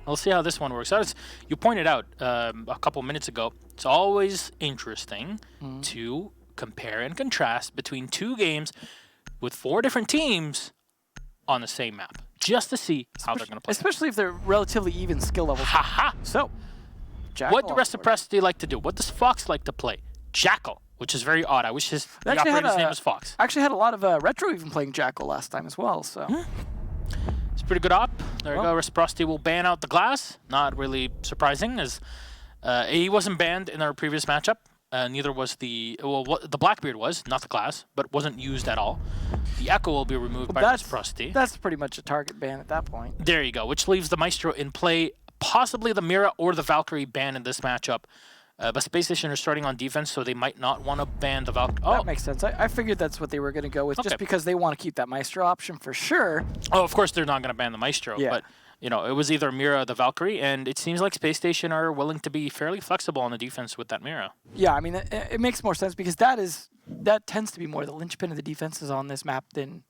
We'll see how this one works. As you pointed out a couple minutes ago, it's always interesting to compare and contrast between two games with 4 different teams on the same map, just to see how they're going to play. Especially if they're relatively even skill levels. Haha! So, Jackal. What do Reciprocity like to do? What does Fox like to play? Jackal, which is very odd. I wish the operator's name was Fox. Actually had a lot of Retro even playing Jackal last time as well, so. It's a pretty good op. There you go. Reciprocity will ban out the glass. Not really surprising, as he wasn't banned in our previous matchup. Neither was the Blackbeard was, not the glass, but wasn't used at all. The Echo will be removed by Reciprocity. That's pretty much a target ban at that point. There you go, which leaves the Maestro in play, possibly the Mira or the Valkyrie ban in this matchup. But Spacestation are starting on defense, so they might not want to ban the Valkyrie. That makes sense. I figured that's what they were going to go with, just because they want to keep that Maestro option for sure. Oh, of course they're not going to ban the Maestro, but you know, it was either Mira or the Valkyrie, and it seems like Spacestation are willing to be fairly flexible on the defense with that Mira. Yeah, I mean, it makes more sense because that tends to be more the linchpin of the defenses on this map than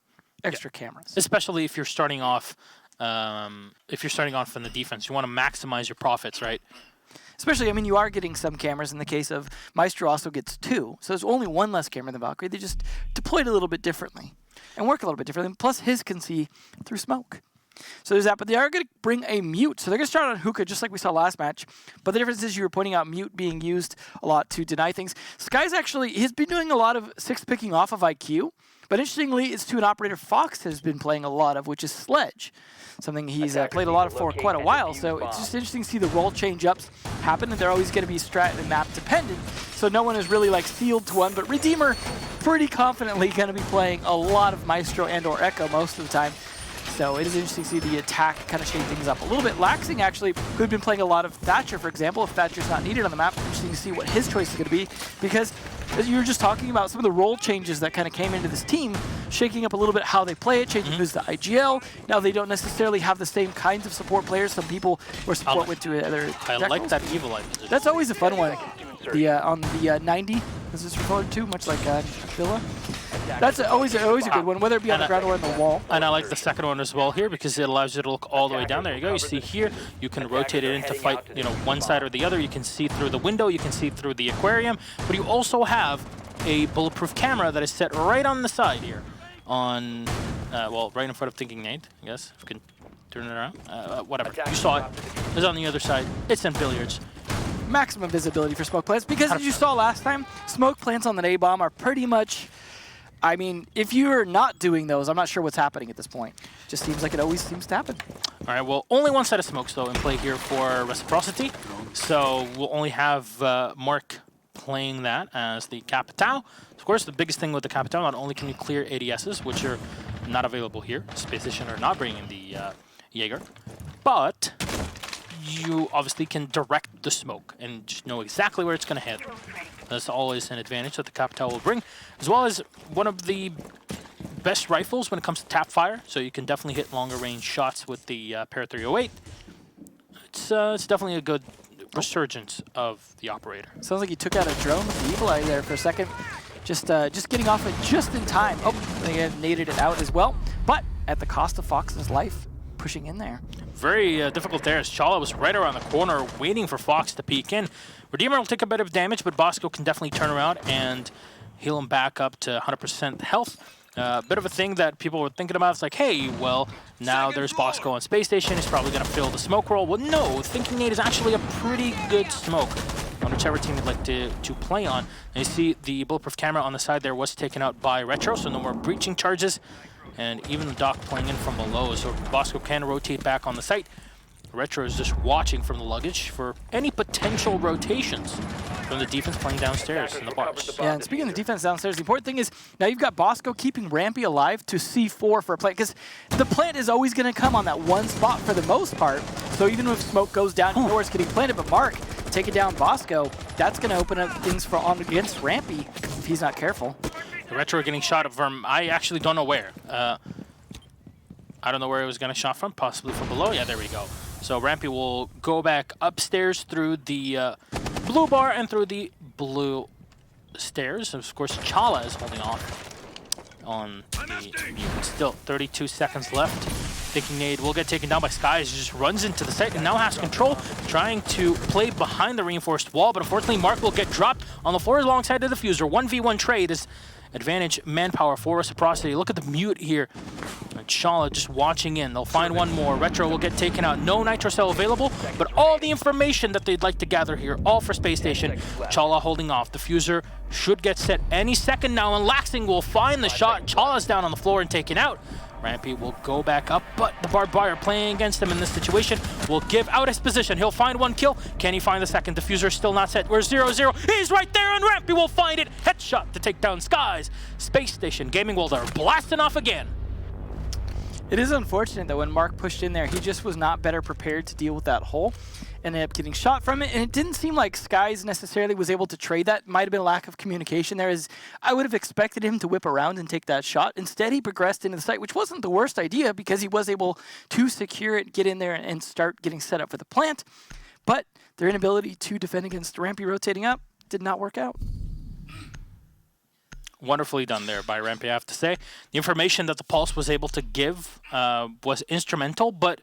extra cameras. Especially if you're starting off, in the defense, you want to maximize your profits, right? Especially, I mean, you are getting some cameras. In the case of Maestro, also gets 2, so there's only 1 less camera than Valkyrie. They just deployed a little bit differently and work a little bit differently. Plus, his can see through smoke. So there's that, but they are going to bring a mute. So they're going to start on Hookah, just like we saw last match. But the difference is you were pointing out mute being used a lot to deny things. Sky's actually, he's been doing a lot of 6 picking off of IQ. But interestingly, it's to an operator Fox has been playing a lot of, which is Sledge. Something he's played a lot of for quite a while. So it's just interesting to see the role change-ups happen. And they're always going to be strat and map dependent. So no one is really like sealed to one. But Redeemer, pretty confidently going to be playing a lot of Maestro and or Echo most of the time. So it is interesting to see the attack kind of shake things up a little bit. Laxing actually, who'd been playing a lot of Thatcher, for example, if Thatcher's not needed on the map, interesting to see what his choice is going to be. Because as you were just talking about some of the role changes that kind of came into this team, shaking up a little bit how they play it, changing who's the IGL. Now they don't necessarily have the same kinds of support players. Some people where support went to other I like that Evil Eye position. That's always a fun one. On the 90, as it's referred to, much like Villa. That's always a good one, whether it be on the ground or on the wall. And I like the second one as well here because it allows you to look all the way down. There you go. You see here, you can rotate it in to fight, you know, one side or the other. You can see through the window, you can see through the aquarium, but you also have a bulletproof camera that is set right on the side here, on, well, right in front of Thinking Nate, I guess. If you can turn it around. Whatever. You saw it. It's on the other side. It's in billiards. Maximum visibility for smoke plants because as you saw last time, smoke plants on the A-bomb are pretty much, I mean, if you're not doing those, I'm not sure what's happening at this point. Just seems like it always seems to happen. All right, well, only 1 set of smokes, though, in play here for Reciprocity. So we'll only have Mark playing that as the Capitao. Of course, the biggest thing with the Capitao, not only can you clear ADSs, which are not available here. Spacestation are not bringing the Jaeger, but you obviously can direct the smoke and just know exactly where it's going to hit. That's always an advantage that the Capitao will bring, as well as one of the best rifles when it comes to tap fire, so you can definitely hit longer range shots with the Para 308. It's definitely a good resurgence of the operator. Sounds like he took out a drone with the Evil Eye there for a second. Just getting off it just in time. Oh, they naded it out as well, but at the cost of Fox's life, pushing in there. Very difficult there as Chala was right around the corner waiting for Fox to peek in. Redeemer will take a bit of damage, but Bosco can definitely turn around and heal him back up to 100% health. Bit of a thing that people were thinking about. It's like, hey, well, now there's Bosco on Space Station. He's probably going to fill the smoke role. Well, no, Thinking Nate is actually a pretty good smoke on whichever team you'd like to play on. And you see the bulletproof camera on the side there was taken out by Retro, so no more breaching charges. And even the Doc playing in from below, so Bosco can rotate back on the site. Retro is just watching from the luggage for any potential rotations from the defense playing downstairs in the bars. Yeah, and speaking of the defense downstairs, the important thing is now you've got Bosco keeping Rampy alive to C4 for a plant, because the plant is always going to come on that one spot for the most part. So even if smoke goes down, you know where it's getting planted, but Mark, take it down Bosco, that's going to open up things for on against Rampy if he's not careful. The Retro getting shot from, I actually don't know where. I don't know where it was going to shot from, possibly from below. Yeah, there we go. So Rampy will go back upstairs through the blue bar and through the blue stairs. Of course, Chala is holding off on the mute. Still 32 seconds left. Thinking Nade will get taken down by Skies, just runs into the site and now has control, trying to play behind the reinforced wall, but unfortunately Mark will get dropped on the floor alongside the diffuser. 1v1 trade is advantage manpower for Reciprocity. Look at the mute here. And Shala just watching in. They'll find one more. Retro will get taken out. No Nitro Cell available, but all the information that they'd like to gather here, all for Space Station. Chala holding off. Diffuser should get set any second now, and Laxing will find the shot. Chala's down on the floor and taken out. Rampy will go back up, but the Barbed Wire playing against him in this situation will give out his position. He'll find one kill. Can he find the second? Diffuser still not set. We're 0-0. He's right there, and Rampy will find it. Headshot to take down Skies. Space Station Gaming World are blasting off again. It is unfortunate that when Mark pushed in there, he just was not better prepared to deal with that hole. Ended up getting shot from it, and it didn't seem like Skies necessarily was able to trade that. Might have been a lack of communication there, as I would have expected him to whip around and take that shot. Instead, he progressed into the site, which wasn't the worst idea because he was able to secure it, get in there, and start getting set up for the plant. But their inability to defend against Rampy rotating up did not work out. Wonderfully done there by Rampy, I have to say. The information that the Pulse was able to give was instrumental, but,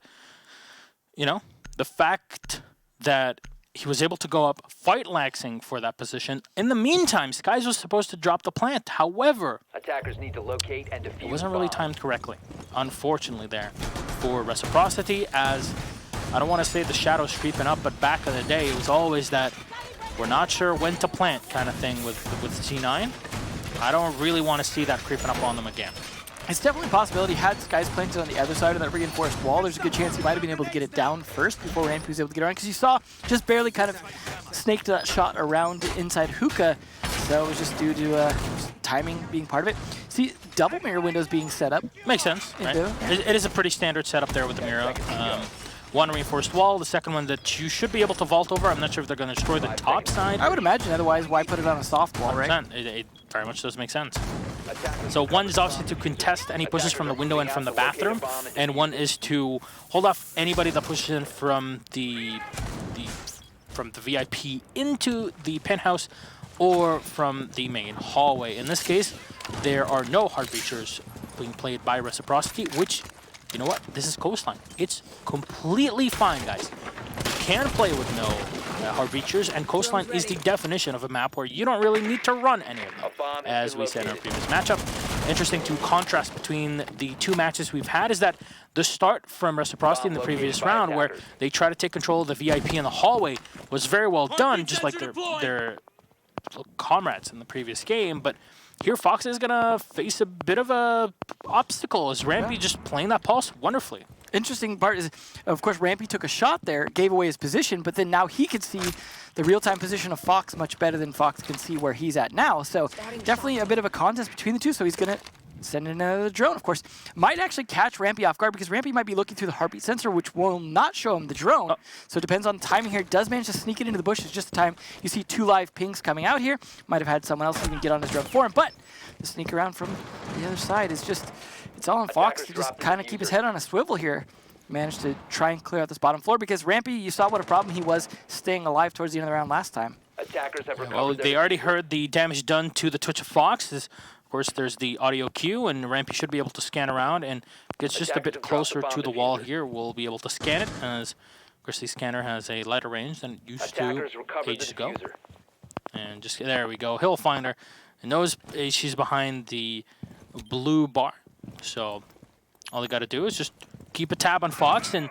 you know, the fact that he was able to go up, fight Laxing for that position. In the meantime, Skies was supposed to drop the plant. However, attackers need to locate and defuse it wasn't really timed correctly, unfortunately, there for Reciprocity, as I don't want to say the shadow's creeping up, but back in the day, it was always that we're not sure when to plant kind of thing with C9. I don't really want to see that creeping up on them again. It's definitely a possibility. Had Skies planted on the other side of that reinforced wall, there's a good chance he might have been able to get it down first before Rampy was able to get around, because you saw just barely kind of snaked that shot around inside Hookah, so it was just due to timing being part of it. See, double mirror windows being set up. Makes sense, right? It is a pretty standard setup there with the mirror. One reinforced wall, the second one that you should be able to vault over. I'm not sure if they're going to destroy the top side. I would imagine, otherwise why put it on a soft wall, right? It very much does make sense. So one is obviously to contest any pushes from the window and from the bathroom, and one is to hold off anybody that pushes in from the VIP into the penthouse or from the main hallway. In this case, there are no hard breachers being played by Reciprocity, which, you know what? This is Coastline. It's completely fine, guys. You can play with no hard breachers, and Coastline is the definition of a map where you don't really need to run any of them, as we said in our previous matchup. Interesting to contrast between the two matches we've had is that the start from Reciprocity in the previous round, where they try to take control of the VIP in the hallway, was very well done, just like their comrades in the previous game. But here, Fox is going to face a bit of a obstacle as Rampy just playing that pulse wonderfully. Interesting part is, of course, Rampy took a shot there, gave away his position, but then now he could see the real-time position of Fox much better than Fox can see where he's at now. So definitely a bit of a contest between the two, so he's going to send in another drone, of course. Might actually catch Rampy off guard, because Rampy might be looking through the heartbeat sensor, which will not show him the drone. So it depends on the timing here. Does manage to sneak it into the bushes just in time. You see two live pings coming out here. Might have had someone else even get on his drone for him, but the sneak around from the other side is just, it's all on Fox to just kind of keep his head on a swivel here. Managed to try and clear out this bottom floor, because Rampy, you saw what a problem he was staying alive towards the end of the round last time. Attackers have well, they already heard the damage done to the Twitch of Fox. Of course, there's the audio cue, and Rampy should be able to scan around, and gets just a bit closer to the wall here. We'll be able to scan it, as, of course, the scanner has a lighter range than it used to ages ago. And just, there we go. He'll find her. And knows she's behind the blue bar. So all they got to do is just keep a tab on Fox, and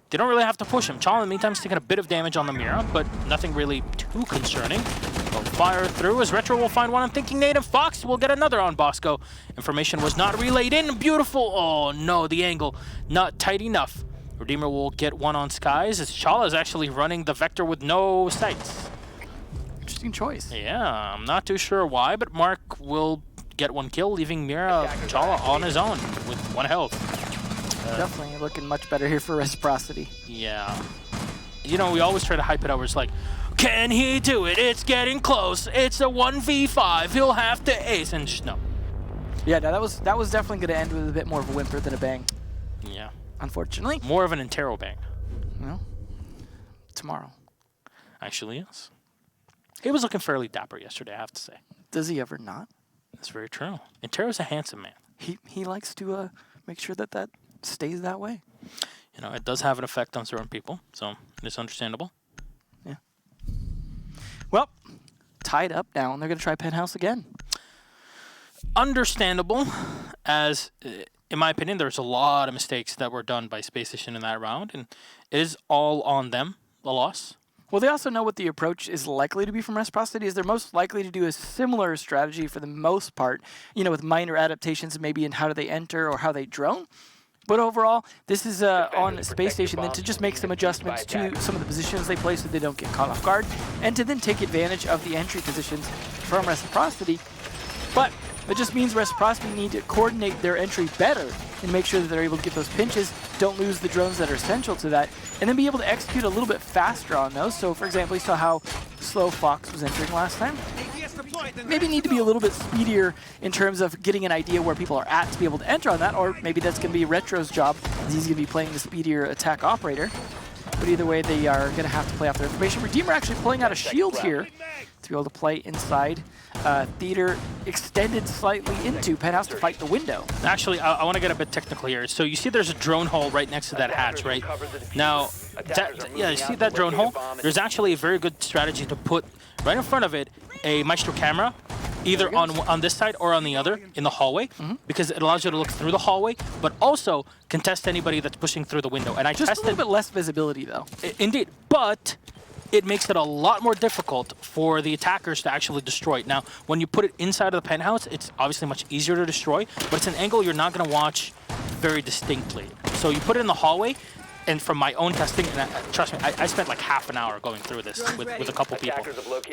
they don't really have to push him. Chala, in the meantime, is taking a bit of damage on the Mira, but nothing really too concerning. They'll fire through as Retro will find one on Thinking Native. Fox will get another on Bosco. Information was not relayed in. Beautiful. Oh, no, the angle not tight enough. Redeemer will get one on Skies, as Chala is actually running the Vector with no sights. Interesting choice. Yeah, I'm not too sure why, but Mark will get one kill, leaving Mira Chala on his own with 1 health. Definitely looking much better here for Reciprocity. Yeah. You know, we always try to hype it out where it's like, can he do it? It's getting close. It's a 1v5. He'll have to ace. And just no. Yeah, no, that was definitely going to end with a bit more of a whimper than a bang. Yeah. Unfortunately. More of an Intero bang. Well, tomorrow. Actually, yes. He was looking fairly dapper yesterday, I have to say. Does he ever not? That's very true. Intero's a handsome man. He likes to make sure that stays that way. You know, it does have an effect on certain people, so it's understandable. Yeah. Well, tied up now, and they're going to try Penthouse again. Understandable, as in my opinion, there's a lot of mistakes that were done by Spacestation in that round, and it is all on them, the loss. Well, they also know what the approach is likely to be from Reciprocity, is they're most likely to do a similar strategy for the most part, you know, with minor adaptations maybe in how do they enter or how they drone. But overall, this is on Space Station then to just make some adjustments to some of the positions they play so they don't get caught off guard, and to then take advantage of the entry positions from Reciprocity. But it just means Reciprocity need to coordinate their entry better and make sure that they're able to get those pinches, don't lose the drones that are essential to that, and then be able to execute a little bit faster on those. So, for example, you saw how slow Fox was entering last time. Maybe need to be a little bit speedier in terms of getting an idea where people are at to be able to enter on that, or maybe that's going to be Retro's job, as he's going to be playing the speedier attack operator. But either way, they are going to have to play off their information. Redeemer actually pulling out a shield here to be able to play inside. Theater extended slightly into Penthouse to fight the window. Actually, I want to get a bit technical here. So you see there's a drone hole right next to that hatch, right? Now, yeah, you see that drone hole? There's actually a very good strategy to put right in front of it a Maestro camera, either on this side or on the other in the hallway, because it allows you to look through the hallway, but also contest anybody that's pushing through the window. And I Just tested a little bit less visibility, though. Indeed, but it makes it a lot more difficult for the attackers to actually destroy it. Now, when you put it inside of the penthouse, it's obviously much easier to destroy, but it's an angle you're not going to watch very distinctly. So you put it in the hallway, and from my own testing, and trust me, I spent like half an hour going through this with a couple people.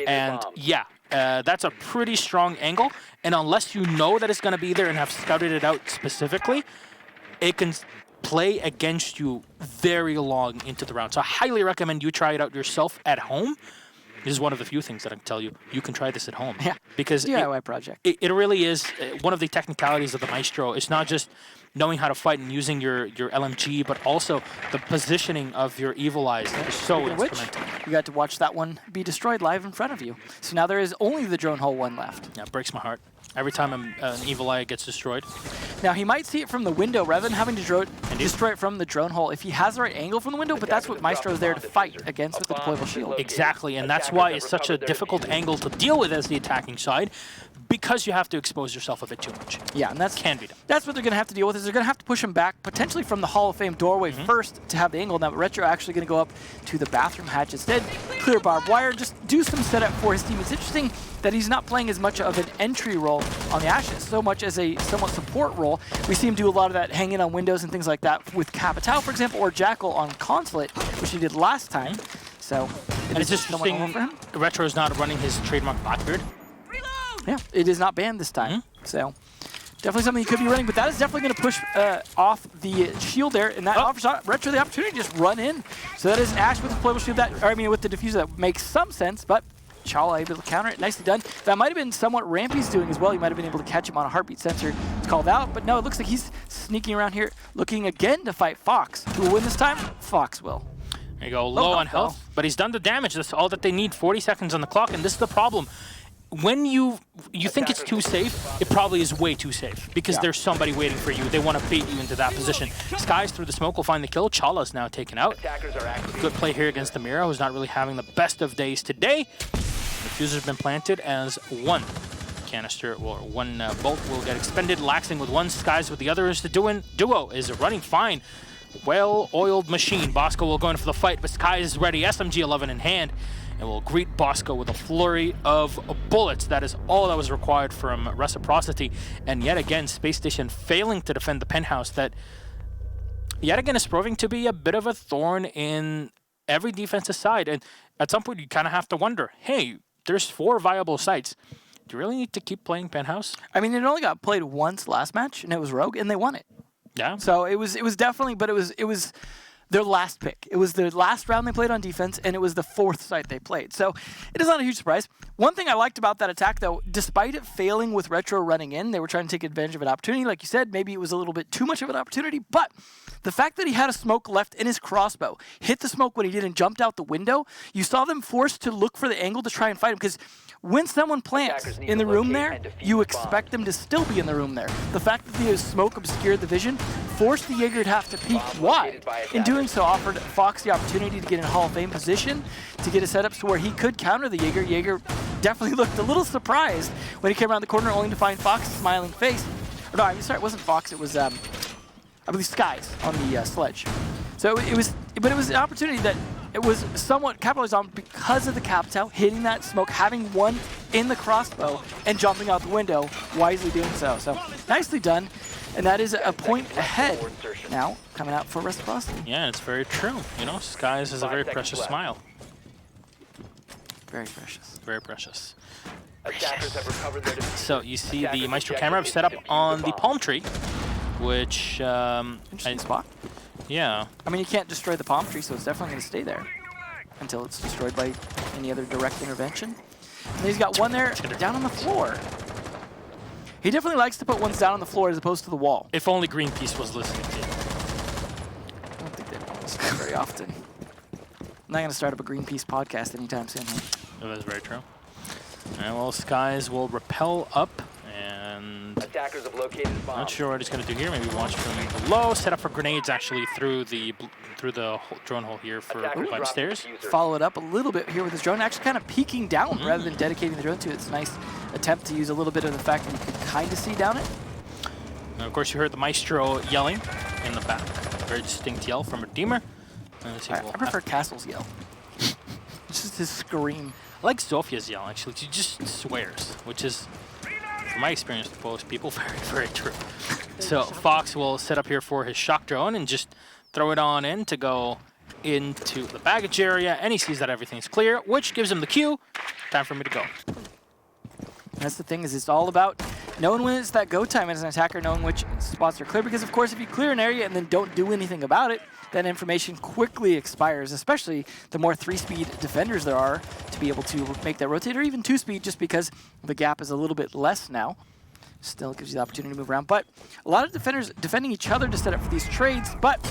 And yeah, that's a pretty strong angle. And unless you know that it's going to be there and have scouted it out specifically, it can play against you very long into the round. So I highly recommend you try it out yourself at home. This is one of the few things that I can tell you. You can try this at home. Yeah, because DIY project. It really is one of the technicalities of the Maestro. It's not just knowing how to fight and using your LMG, but also the positioning of your Evil Eyes is so instrumental. You got to watch that one be destroyed live in front of you. So now there is only the drone hole one left. Yeah, it breaks my heart. Every time an Evil Eye gets destroyed. Now, he might see it from the window rather than having to destroy it from the drone hole if he has the right angle from the window, but that's what Maestro is there to fight against with the deployable shield. Exactly, and that's why it's such a difficult angle to deal with as the attacking side, because you have to expose yourself a bit too much. Yeah, and that can be done. That's what they're going to have to deal with, is they're going to have to push him back, potentially from the Hall of Fame doorway first to have the angle. Now, Retro actually going to go up to the bathroom hatch instead, clear barbed wire, just do some setup for his team. It's interesting that he's not playing as much of an entry role on the Ashes, so much as a somewhat support role. We see him do a lot of that hanging on windows and things like that with Capitao, for example, or Jackal on Consulate, which he did last time. So, it's just interesting, for him. Retro is not running his trademark Blackbeard. Yeah, it is not banned this time. So, definitely something he could be running, but that is definitely going to push off the shield there, and that offers Retro the opportunity to just run in. So that is Ash with the deployable shield, with the diffuser. That makes some sense, but Chala able to counter it. Nicely done. That might have been somewhat Rampy's doing as well. He might have been able to catch him on a heartbeat sensor. It's called out, but no, it looks like he's sneaking around here, looking again to fight Fox. Who will win this time? Fox will. There you go, low on health, but he's done the damage. That's all that they need, 40 seconds on the clock, and this is the problem. When you think it's too safe, it probably is way too safe, because there's somebody waiting for you. They want to bait you into that position. Skies through the smoke will find the kill. Chala's now taken out. Good play here against the Mira, who's not really having the best of days today. Diffuser's been planted as one canister, or one bolt will get expended. Laxing with one, Skies with the other. Is the duo is running fine. Well-oiled machine. Bosco will go in for the fight, but Skies is ready. SMG-11 in hand. And will greet Bosco with a flurry of bullets. That is all that was required from Reciprocity. And yet again, Space Station failing to defend the penthouse. That yet again is proving to be a bit of a thorn in every defensive side. And at some point, you kind of have to wonder, hey, there's 4 viable sites. Do you really need to keep playing penthouse? I mean, it only got played once last match, and it was Rogue, and they won it. Yeah. So it was definitely, but it was their last pick. It was their last round they played on defense, and it was the 4th site they played. So it is not a huge surprise. One thing I liked about that attack, though, despite it failing with Retro running in, they were trying to take advantage of an opportunity. Like you said, maybe it was a little bit too much of an opportunity, but the fact that he had a smoke left in his crossbow, hit the smoke when he did and jumped out the window, you saw them forced to look for the angle to try and fight him, because when someone plants in the room there, you expect them to still be in the room there. The fact that the smoke obscured the vision forced the Jaeger to have to peek wide. In doing so, offered Fox the opportunity to get in Hall of Fame position, to get a setup to where he could counter the Jaeger. Jaeger definitely looked a little surprised when he came around the corner, only to find Fox's smiling face. Or no, I'm sorry, it wasn't Fox, it was, I believe, Skies on the sledge. So it was an opportunity that it was somewhat capitalized on because of the Captel hitting that smoke, having one in the crossbow, and jumping out the window, wisely doing so. So nicely done, and that is a point ahead now coming out for Reciprocity. Yeah, it's very true. You know, Skies has a very precious smile. Very precious. Very precious. Attackers have recovered their defuse. So you see the Maestro camera I've set up on the palm tree, which Interesting spot. Yeah. I mean, you can't destroy the palm tree, so it's definitely going to stay there until it's destroyed by any other direct intervention. And he's got one there down on the floor. He definitely likes to put ones down on the floor as opposed to the wall. If only Greenpeace was listening to you. I don't think they listen very often. I'm not going to start up a Greenpeace podcast anytime soon. Huh? That's very true. And well, Skies will rappel up, and Attackers have located a bomb. not sure what he's going to do here. Maybe watch from below, set up for grenades actually through the drone hole here for climb stairs. Follow it up a little bit here with his drone, actually kind of peeking down rather than dedicating the drone to it. It's a nice attempt to use a little bit of the fact that you can kind of see down it. And of course, you heard the Maestro yelling in the back. Very distinct yell from Redeemer. I prefer Castle's yell. It's just his scream. I like Zofia's yell, actually. She just swears, which is, from my experience with most people, very, very true. So Fox will set up here for his shock drone and just throw it on in to go into the baggage area, and he sees that everything's clear, which gives him the cue. Time for me to go. That's the thing, is it's all about knowing when it's that go time as an attacker, knowing which spots are clear, because of course if you clear an area and then don't do anything about it, that information quickly expires, especially the more 3-speed defenders there are to be able to make that rotate, or even 2-speed, just because the gap is a little bit less now. Still gives you the opportunity to move around, but a lot of defenders defending each other to set up for these trades, but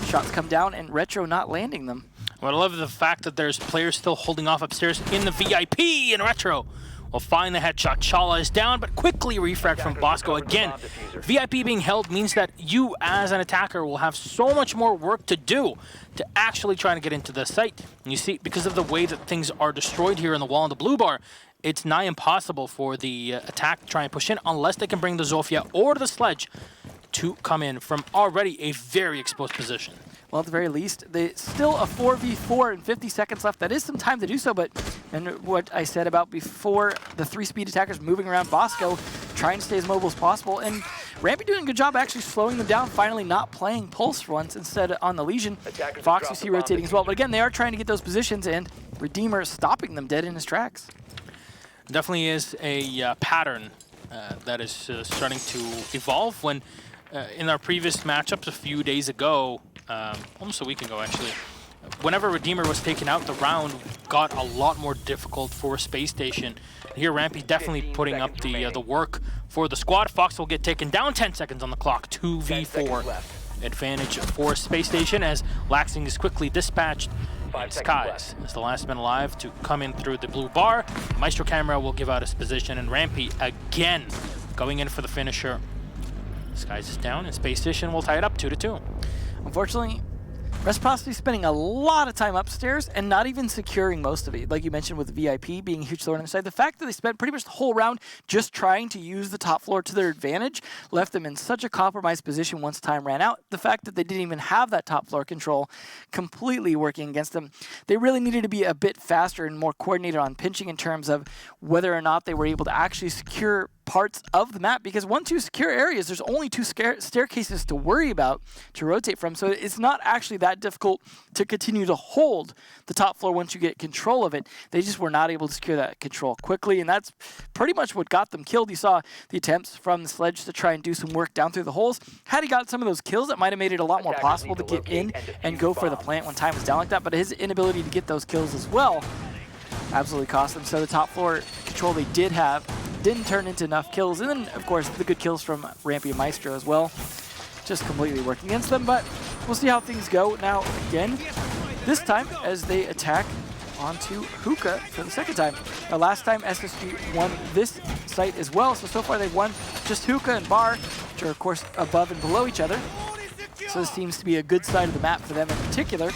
shots come down and Retro not landing them. Well, I love the fact that there's players still holding off upstairs in the VIP in Retro. We'll find the headshot. Chala is down, but quickly refrag from Bosco again. VIP being held means that you, as an attacker, will have so much more work to do to actually try to get into the site. And you see, because of the way that things are destroyed here in the wall and the blue bar, it's nigh impossible for the attack to try and push in unless they can bring the Zofia or the sledge to come in from already a very exposed position. Well, at the very least, still a 4v4 and 50 seconds left. That is some time to do so, but and what I said about before, the 3-speed attackers moving around Bosco, trying to stay as mobile as possible, and Rampy doing a good job actually slowing them down, finally not playing Pulse for once instead on the Legion. Fox you see rotating as well, but again, they are trying to get those positions, and Redeemer stopping them dead in his tracks. Definitely is a pattern that is starting to evolve. When in our previous matchups a few days ago, almost a week ago actually, whenever Redeemer was taken out, the round got a lot more difficult for Spacestation. Here Rampy definitely putting up the work for the squad. Fox will get taken down, 10 seconds on the clock, 2v4 advantage for Spacestation as Laxing is quickly dispatched. And Skies is the last man alive to come in through the blue bar. Maestro camera will give out his position, and Rampy again going in for the finisher. Skies is down, and Spacestation will tie it up 2-2. Unfortunately, Reciprocity spending a lot of time upstairs and not even securing most of it. Like you mentioned with VIP being a huge thorn on the side, the fact that they spent pretty much the whole round just trying to use the top floor to their advantage left them in such a compromised position once time ran out. The fact that they didn't even have that top floor control completely working against them. They really needed to be a bit faster and more coordinated on pinching in terms of whether or not they were able to actually secure parts of the map, because once you secure areas, there's only 2 staircases to worry about to rotate from, so it's not actually that difficult to continue to hold the top floor once you get control of it. They just were not able to secure that control quickly, and that's pretty much what got them killed. You saw the attempts from the Sledge to try and do some work down through the holes. Had he got some of those kills, it might have made it a lot more possible to get in and go for the plant when time was down like that, but his inability to get those kills as well absolutely cost them. So the top floor control they did have didn't turn into enough kills, and then of course the good kills from Rampy and Maestro as well just completely working against them. But we'll see how things go now again, this time as they attack onto Hookah for the second time. Now last time SSG won this site as well, so far they've won just Hookah and Bar, which are of course above and below each other. So this seems to be a good side of the map for them in particular.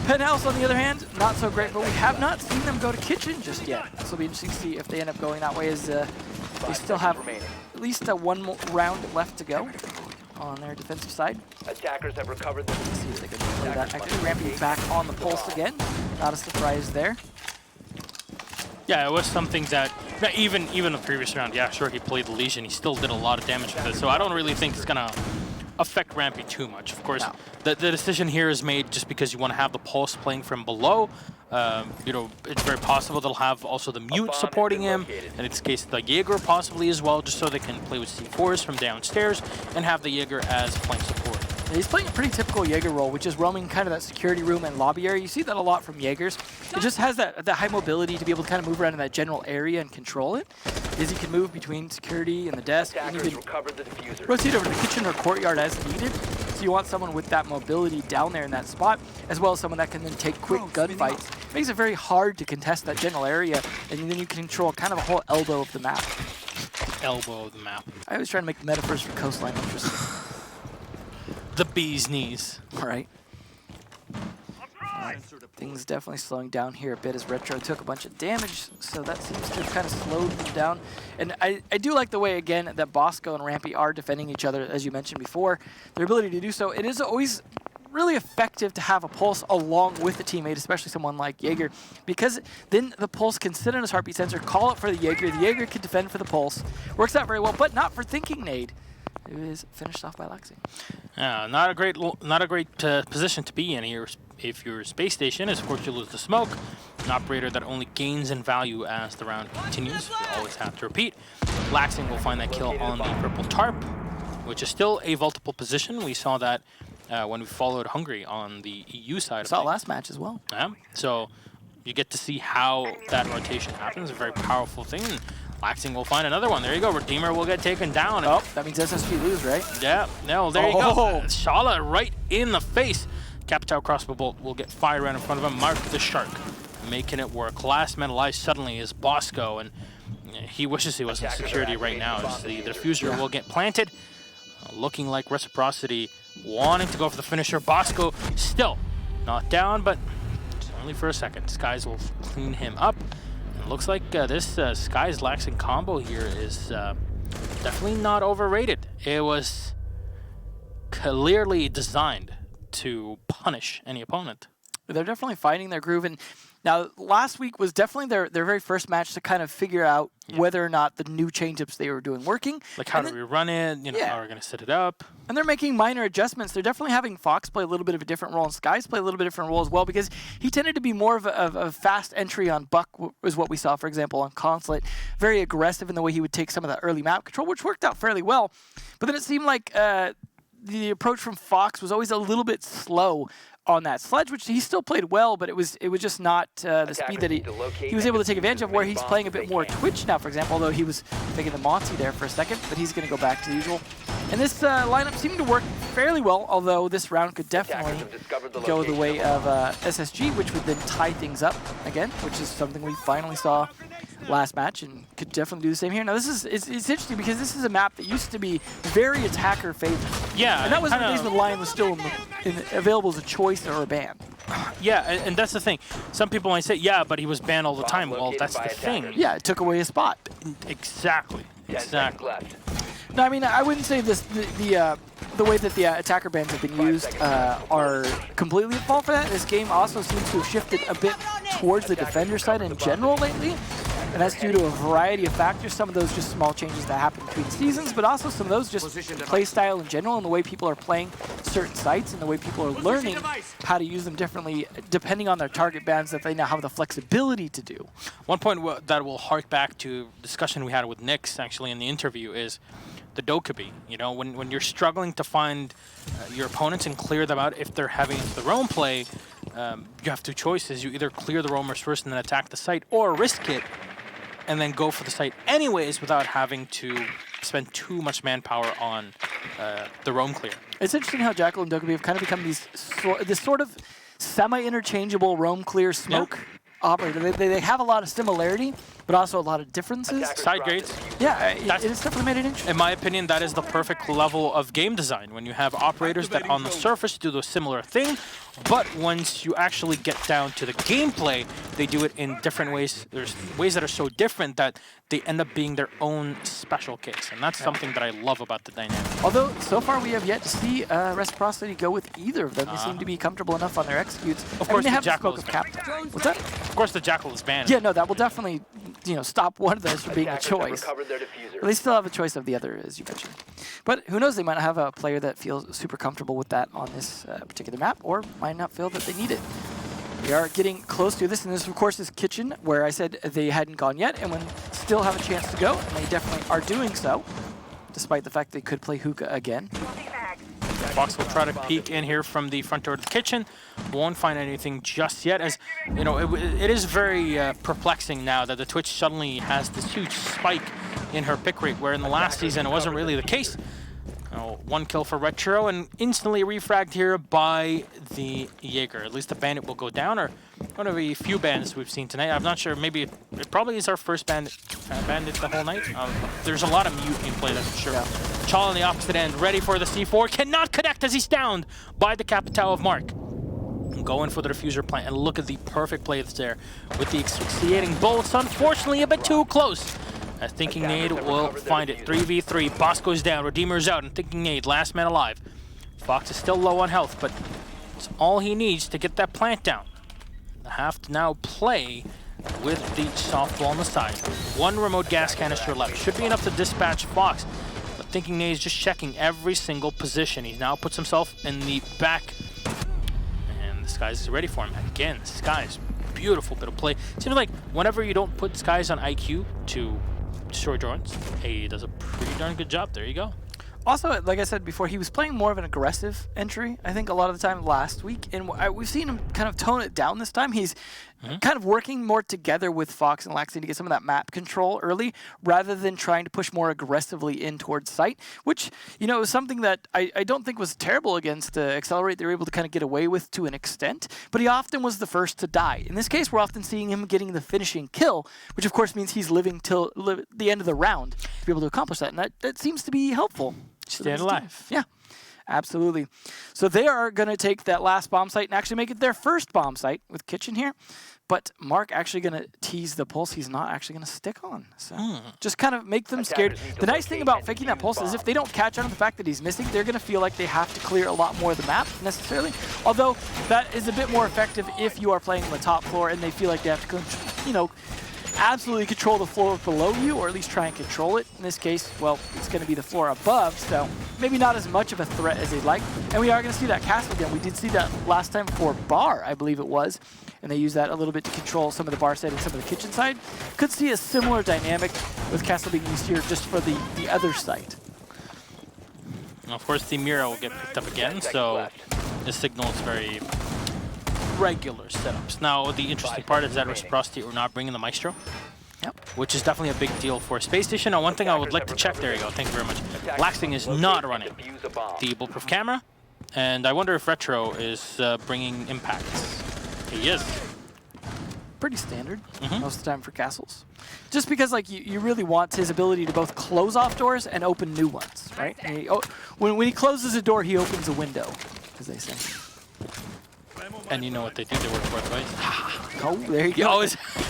Penthouse, on the other hand, not so great, but we have not seen them go to Kitchen just yet. This will be interesting to see if they end up going that way, as they still have at least one more round left to go on their defensive side. Attackers have recovered the Let's see if they can play that. Actually, Rampy back on the pulse again. Not a surprise there. Yeah, it was something that, even the previous round, yeah, sure, he played the Legion. He still did a lot of damage with it, so I don't really think it's going to affect Rampy too much. Of course, the decision here is made just because you want to have the pulse playing from below. You know, it's very possible they'll have also the mute supporting him, and in this case the Jaeger possibly as well, just so they can play with C4s from downstairs and have the Jaeger as flank support. He's playing a pretty typical Jaeger role, which is roaming kind of that security room and lobby area. You see that a lot from Jaegers. It just has that high mobility to be able to kind of move around in that general area and control it. Is he can move between security and the desk, and you can rotate over to the kitchen or courtyard as needed. So you want someone with that mobility down there in that spot, as well as someone that can then take quick gunfights. Makes it very hard to contest that general area, and then you can control kind of a whole elbow of the map. Elbow of the map. I was trying to make metaphors for coastline interesting. The bee's knees. Right. Things definitely slowing down here a bit as Retro took a bunch of damage, so that seems to have kind of slowed them down. And I do like the way, again, that Bosco and Rampy are defending each other, as you mentioned before. Their ability to do so, it is always really effective to have a pulse along with a teammate, especially someone like Jaeger, because then the pulse can sit on his heartbeat sensor, call it for the Jaeger can defend for the pulse. Works out very well, but not for thinking nade. It is finished off by Lexi. Not a great position to be in here. If you're Space Station, of course you lose the smoke. An operator that only gains in value as the round continues. We always have to repeat. Laxing will find that kill on the purple tarp, which is still a vaultable position. We saw that when we followed Hungary on the EU side. Saw last match as well. Yeah. So you get to see how that rotation happens. A very powerful thing. Laxing will find another one. There you go. Redeemer will get taken down. Oh, that means SSG lose, right? Yeah. No, there you go. Shala right in the face. Capitao crossbow bolt will get fired right in front of him. Mark the Shark making it work. Last man alive suddenly is Bosco, and he wishes he was in security right now. As the diffuser will get planted. Looking like Reciprocity wanting to go for the finisher. Bosco still not down, but only for a second. Skies will clean him up. It looks like this Skies Laxing combo here is definitely not overrated. It was clearly designed to punish any opponent. They're definitely finding their groove. And now, last week was definitely their very first match to kind of figure out whether or not the new change-ups they were doing working. Like, how do we run it? You know, how are we going to set it up? And they're making minor adjustments. They're definitely having Fox play a little bit of a different role, and Skies play a little bit different role as well, because he tended to be more of a fast entry on Buck, was what we saw, for example, on Consulate. Very aggressive in the way he would take some of the early map control, which worked out fairly well. But then it seemed like the approach from Fox was always a little bit slow on that Sledge, which he still played well, but it was just not the speed that he was able to take advantage of, where he's playing a bit more Twitch now, for example, although he was taking the Monty there for a second, but he's going to go back to the usual. And this lineup seemed to work fairly well, although this round could definitely go the way of SSG, which would then tie things up again, which is something we finally saw last match and could definitely do the same here. Now, it's interesting because this is a map that used to be very attacker favored. Yeah. And that was the reason the Lion was still available as a choice or a ban. Yeah, and that's the thing. Some people might say, yeah, but he was banned all the time. Well, that's the thing. Yeah, it took away his spot. Exactly. Exactly. No, I mean, I wouldn't say the way that the attacker bans have been used are completely at fault for that. This game also seems to have shifted a bit towards the defender side in general lately. And that's due to a variety of factors. Some of those just small changes that happen between seasons, but also some of those just play style in general and the way people are playing certain sites and the way people are learning how to use them differently depending on their target bands that they now have the flexibility to do. One point that will hark back to discussion we had with Nix actually in the interview is the Dokkaebi. You know, when you're struggling to find your opponents and clear them out if they're having the roam play, you have two choices. You either clear the roamers first and then attack the site, or risk it and then go for the site anyways without having to spend too much manpower on the roam clear. It's interesting how Jackal and Dokkaebi have kind of become this sort of semi-interchangeable roam clear smoke operator. They have a lot of similarity, but also a lot of differences. Side grades. Yeah, it's definitely made it interesting. In my opinion, that is the perfect level of game design, when you have operators that on the surface do the similar thing, but once you actually get down to the gameplay, they do it in different ways. There's ways that are so different that they end up being their own special case, and that's something that I love about the dynamic. Although, so far we have yet to see Reciprocity go with either of them. They seem to be comfortable enough on their executes. Of course, they the have Jackal the is smoke of banned. Captain. What's that? Of course, the Jackal is banned. Yeah, no, that will definitely, stop one of those from being a Attackers have choice. recovered their diffuser. But they still have a choice of the other, as you mentioned. But who knows, they might not have a player that feels super comfortable with that on this particular map, or might not feel that they need it. We are getting close to this, and this, of course, is Kitchen, where I said they hadn't gone yet, and when still have a chance to go, and they definitely are doing so, despite the fact they could play Hookah again. Fox will try to peek in here from the front door of the kitchen. Won't find anything just yet, as you know, it is very perplexing now that the Twitch suddenly has this huge spike in her pick rate, where in the last season it wasn't really the case. One kill for Retro, and instantly refragged here by the Jaeger. At least the Bandit will go down, or one of the few bandits we've seen tonight. I'm not sure, maybe it probably is our first bandit the whole night. There's a lot of mute in play, that's for sure. Yeah. Chal on the opposite end, ready for the C4, cannot connect as he's downed by the Capitao of Mark. Going for the diffuser plant, and look at the perfect play that's there with the asphyxiating bullets. Unfortunately, a bit too close. Thinking Nade will find it. 3v3. Bosco's down. Redeemer's out. And Thinking Nade, last man alive. Fox is still low on health, but it's all he needs to get that plant down. They have to now play with the softball on the side. One remote gas canister left. Should be enough to dispatch Fox. But Thinking Nade is just checking every single position. He now puts himself in the back. And the Skies is ready for him. Again, Skies. Beautiful bit of play. It seems like whenever you don't put Skies on IQ to destroy drones, he does a pretty darn good job. There you go. Also, like I said before, he was playing more of an aggressive entry, I think, a lot of the time last week. And we've seen him kind of tone it down this time. He's kind of working more together with Fox and Laxi to get some of that map control early, rather than trying to push more aggressively in towards site, which, is something that I don't think was terrible against Accelerate. They were able to kind of get away with to an extent, but he often was the first to die. In this case, we're often seeing him getting the finishing kill, which of course means he's living till the end of the round to be able to accomplish that, and that seems to be helpful. Stay alive. Yeah, absolutely. So they are going to take that last bomb site and actually make it their first bomb site with Kitchen here. But Mark actually going to tease the pulse. He's not actually going to stick on. So just kind of make them scared. The nice thing about faking that pulse is if they don't catch on to the fact that he's missing, they're going to feel like they have to clear a lot more of the map necessarily. Although that is a bit more effective if you are playing on the top floor and they feel like they have to, absolutely control the floor below you, or at least try and control it. In this case, well, it's going to be the floor above, so maybe not as much of a threat as they'd like. And we are going to see that castle again. We did see that last time for bar, I believe it was, and they used that a little bit to control some of the bar side and some of the kitchen side. Could see a similar dynamic with castle being used here just for the other site. Of course, the Mira will get picked up again, so the signal is very regular setups. Now, the interesting part is that Reciprocity are not bringing the Maestro, which is definitely a big deal for Spacestation. Now, one thing I would like to check, there you go, thank you very much. Laxing is not running the bulletproof camera, and I wonder if Retro is bringing impacts. He is. Pretty standard most of the time for castles. Just because you really want his ability to both close off doors and open new ones, right? And when he closes a door, he opens a window, as they say. And you know what they do, they work both ways. Oh, there you go.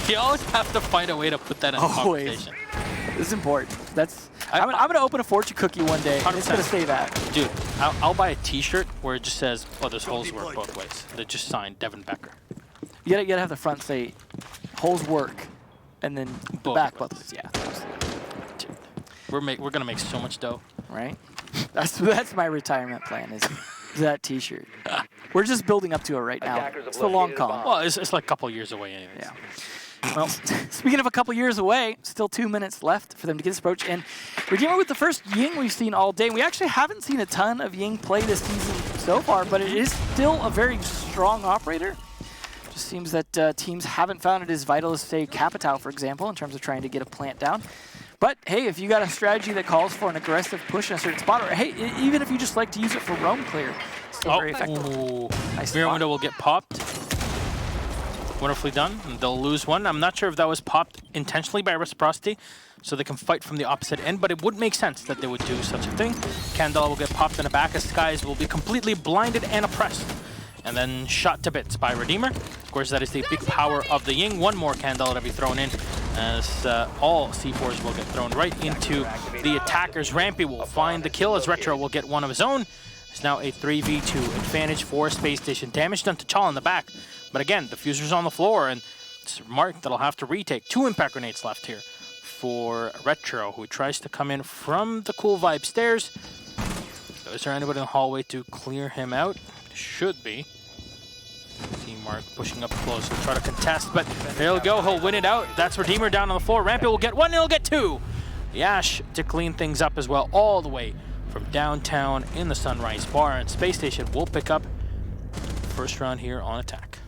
You always have to find a way to put that in the conversation. This is important. I'm going to open a fortune cookie one day, and it's going to say that. Dude, I'll buy a t-shirt where it just says, oh, those holes work both ways. They just signed Devin Becker. You gotta have the front say, holes work, And then the Both back of buttons, yeah. Dude, we're gonna make so much dough. Right? That's my retirement plan, is that T-shirt. We're just building up to it right now. Attackers have It's the long located a con. bomb. Well, it's like a couple years away anyways. Yeah. Well, speaking of a couple years away, still 2 minutes left for them to get this approach. And we're dealing with the first Ying we've seen all day. We actually haven't seen a ton of Ying play this season so far, but it is still a very strong operator. Just seems that teams haven't found it as vital as, say, Capitao, for example, in terms of trying to get a plant down. But, hey, if you got a strategy that calls for an aggressive push in a certain spot, or, hey, even if you just like to use it for roam clear, still very effective. Ooh. Nice Mirror spot. window will get popped. Wonderfully done. And they'll lose one. I'm not sure if that was popped intentionally by Reciprocity, so they can fight from the opposite end, but it would make sense that they would do such a thing. Candela will get popped in the back as Skies will be completely blinded and oppressed. And then shot to bits by Redeemer. Of course, that is the big power of the Ying. One more Candela to be thrown in, as all C4s will get thrown right into the attackers. Rampy will find the kill as Retro will get one of his own. It's now a 3v2 advantage for Spacestation. Damage done to Chal in the back. But again, the fuser's on the floor, and it's Mark that'll have to retake. 2 impact grenades left here for Retro, who tries to come in from the Cool Vibe stairs. So is there anybody in the hallway to clear him out? Should be. See Mark pushing up close. He'll try to contest, but there we go. He'll win it out. That's Redeemer down on the floor. Rampy will get 1, and he'll get 2. Yash to clean things up as well, all the way from downtown in the Sunrise Bar. And Spacestation will pick up first round here on attack.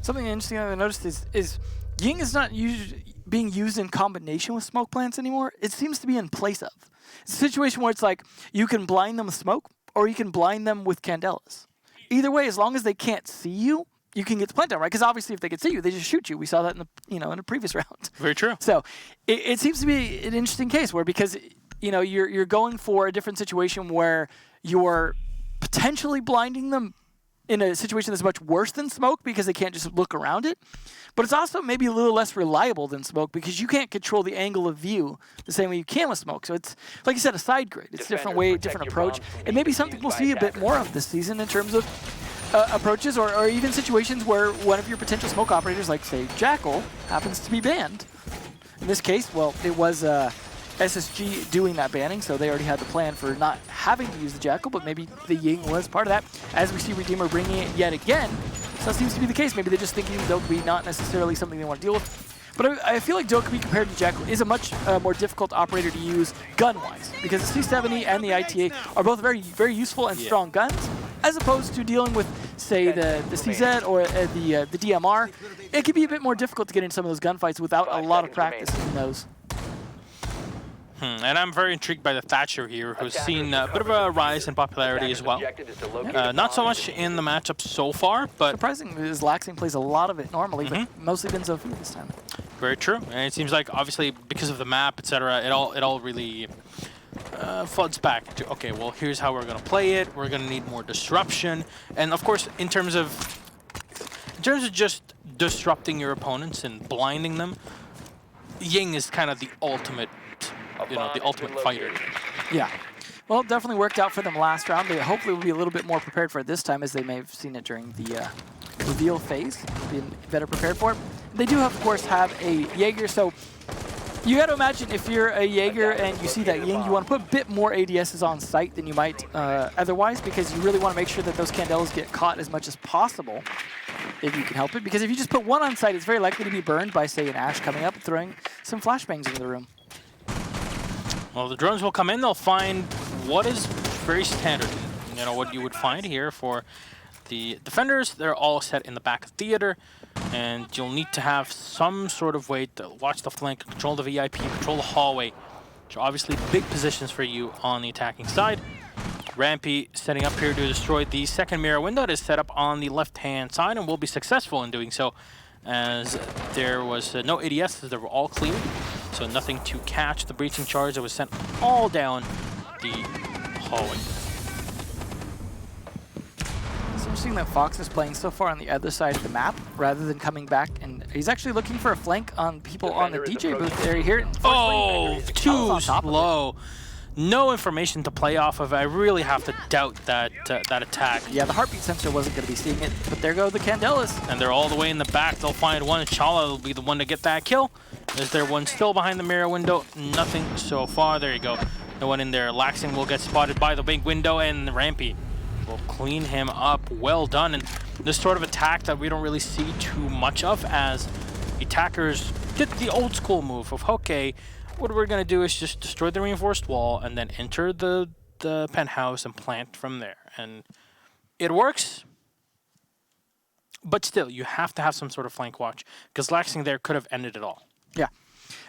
Something interesting I've noticed is Ying is not being used in combination with smoke plants anymore. It seems to be in place of. It's a situation where it's like you can blind them with smoke, or you can blind them with candelas. Either way, as long as they can't see you, you can get the plant down, right? Because obviously, if they could see you, they just shoot you. We saw that in the in a previous round. Very true. So it seems to be an interesting case where, because you're going for a different situation where you're potentially blinding them in a situation that's much worse than smoke because they can't just look around it. But it's also maybe a little less reliable than smoke because you can't control the angle of view the same way you can with smoke. So it's, like you said, a side grade. It's a different way, different approach. And maybe something we'll see a bit more of this season in terms of approaches or even situations where one of your potential smoke operators, like, say, Jackal, happens to be banned. In this case, well, it was SSG doing that banning, so they already had the plan for not having to use the Jackal, but maybe the Ying was part of that. As we see Redeemer bringing it yet again, so that seems to be the case. Maybe they're just thinking Dokkaebi not necessarily something they want to deal with. But I feel like Dokkaebi compared to Jackal is a much more difficult operator to use gun-wise, because the C70 and the ITA are both very, very useful and strong guns, as opposed to dealing with, say, the CZ or the DMR. It can be a bit more difficult to get into some of those gunfights without a lot of practice in those. And I'm very intrigued by the Thatcher here, who's seen a bit of a rise in popularity as well. Not so much in the matchup so far, but surprisingly, his Laxing plays a lot of it normally, but mostly been Zofia this time. Very true. And it seems like, obviously, because of the map, etc., it all really floods back to, okay, well, here's how we're going to play it. We're going to need more disruption. And of course, in terms of just disrupting your opponents and blinding them, Ying is kind of the ultimate, the ultimate fighter. Yeah. Well, it definitely worked out for them last round. They hopefully will be a little bit more prepared for it this time, as they may have seen it during the reveal phase, being better prepared for it. They do, of course, have a Jaeger, so you got to imagine if you're a Jaeger and you see that Ying, you want to put a bit more ADSs on site than you might otherwise, because you really want to make sure that those Candelas get caught as much as possible, if you can help it. Because if you just put one on site, it's very likely to be burned by, say, an Ashe coming up and throwing some flashbangs into the room. Well, the drones will come in. They'll find what is very standard. What you would find here for the defenders. They're all set in the back of theater, and you'll need to have some sort of way to watch the flank, control the VIP, control the hallway, which are obviously big positions for you on the attacking side. Rampy setting up here to destroy the second mirror window that is set up on the left-hand side, and will be successful in doing so, as there was no ADS, as they were all cleared. So nothing to catch the breaching charge that was sent all down the hallway. It's interesting that Fox is playing so far on the other side of the map rather than coming back, and he's actually looking for a flank on people on the DJ booth area here. Oh, too slow. no information to play off of. I really have to doubt that that attack. Yeah, the heartbeat sensor wasn't going to be seeing it, but there go the Candelas. And they're all the way in the back. They'll find one. Chala will be the one to get that kill. Is there one still behind the mirror window? Nothing so far. There you go. No one in there. Laxing will get spotted by the big window, and Rampy will clean him up. Well done. And this sort of attack that we don't really see too much of, as the attackers did the old school move of, okay, what we're going to do is just destroy the reinforced wall and then enter the penthouse and plant from there. And it works, but still, you have to have some sort of flank watch, because Laxing there could have ended it all. Yeah,